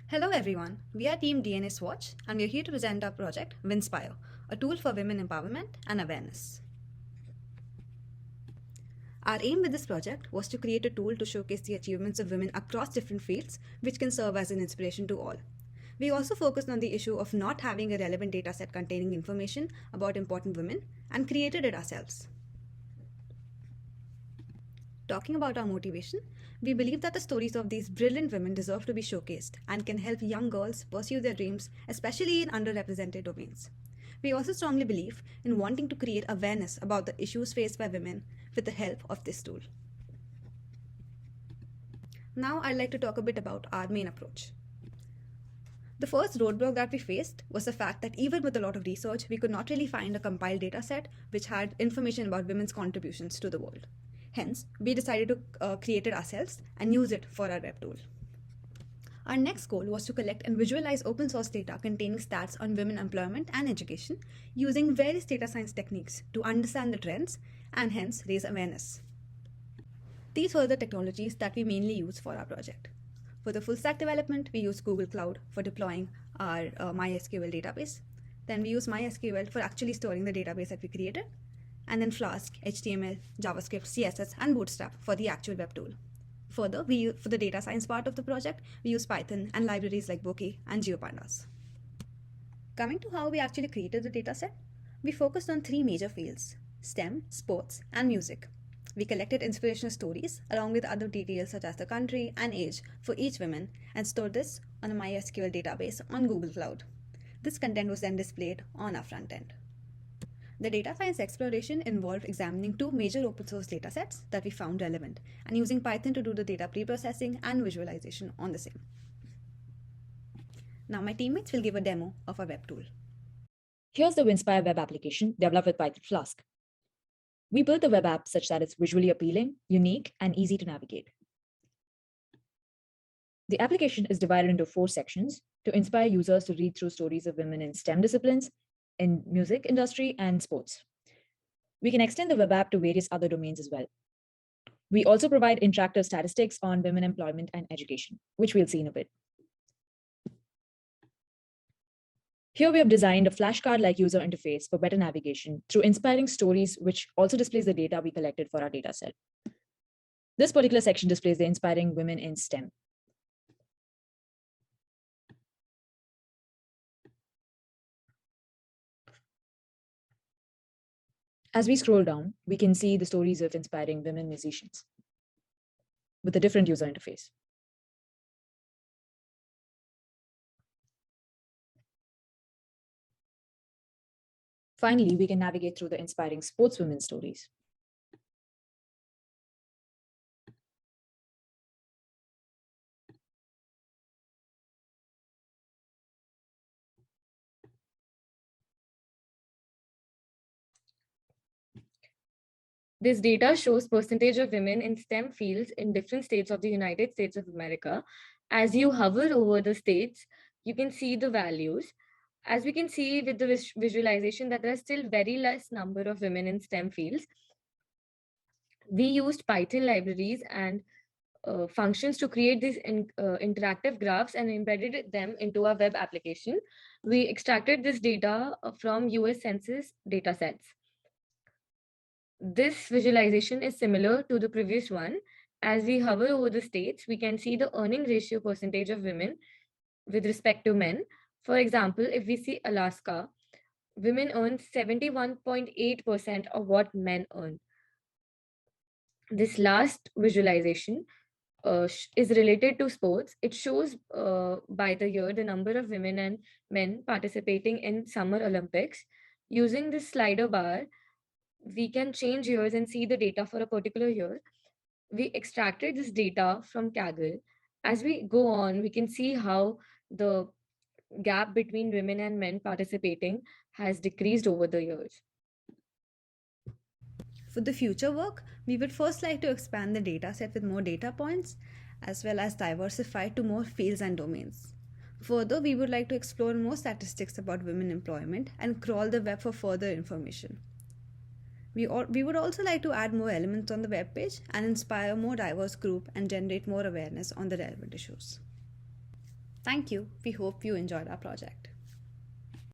Hello everyone, we are Team DNA-Swatch and we are here to present our project Winspire, a tool for women empowerment and awareness. Our aim with this project was to create a tool to showcase the achievements of women across different fields, which can serve as an inspiration to all. We also focused on the issue of not having a relevant dataset containing information about important women and created it ourselves. Talking about our motivation, we believe that the stories of these brilliant women deserve to be showcased and can help young girls pursue their dreams, especially in underrepresented domains. We also strongly believe in wanting to create awareness about the issues faced by women with the help of this tool. Now, I'd like to talk a bit about our main approach. The first roadblock that we faced was the fact that even with a lot of research, we could not really find a compiled dataset which had information about women's contributions to the world. Hence, we decided to create it ourselves and use it for our web tool. Our next goal was to collect and visualize open source data containing stats on women employment and education using various data science techniques to understand the trends and hence raise awareness. These were the technologies that we mainly use for our project. For the full stack development, we use Google Cloud for deploying our MySQL database. Then we use MySQL for actually storing the database that we created. And then Flask, HTML, JavaScript, CSS, and Bootstrap for the actual web tool. Further, for the data science part of the project, we use Python and libraries like Bokeh and GeoPandas. Coming to how we actually created the dataset, we focused on three major fields: STEM, sports, and music. We collected inspirational stories along with other details such as the country and age for each woman and stored this on a MySQL database on Google Cloud. This content was then displayed on our front end. The data science exploration involved examining two major open source datasets that we found relevant and using Python to do the data pre-processing and visualization on the same. Now my teammates will give a demo of our web tool. Here's the Winspire web application developed with Python Flask. We built the web app such that it's visually appealing, unique, and easy to navigate. The application is divided into 4 sections to inspire users to read through stories of women in STEM disciplines, in music industry, and sports. We can extend the web app to various other domains as well. We also provide interactive statistics on women employment and education, which we'll see in a bit. Here we have designed a flashcard-like user interface for better navigation through inspiring stories, which also displays the data we collected for our dataset. This particular section displays the inspiring women in STEM. As we scroll down, we can see the stories of inspiring women musicians with a different user interface. Finally, we can navigate through the inspiring sportswomen stories. This data shows percentage of women in STEM fields in different states of the United States of America. As you hover over the states, you can see the values. As we can see with the visualization that there are still very less number of women in STEM fields. We used Python libraries and functions to create these interactive graphs and embedded them into our web application. We extracted this data from US Census datasets. This visualization is similar to the previous one. As we hover over the states, we can see the earning ratio percentage of women with respect to men. For example, if we see Alaska, women earn 71.8% of what men earn. This last visualization is related to sports. It shows by the year the number of women and men participating in Summer Olympics. Using this slider bar, we can change years and see the data for a particular year. We extracted this data from Kaggle. As we go on, we can see how the gap between women and men participating has decreased over the years. For the future work, we would first like to expand the data set with more data points as well as diversify to more fields and domains. Further, we would like to explore more statistics about women employment and crawl the web for further information. We would also like to add more elements on the web page and inspire a more diverse group and generate more awareness on the relevant issues. Thank you. We hope you enjoyed our project.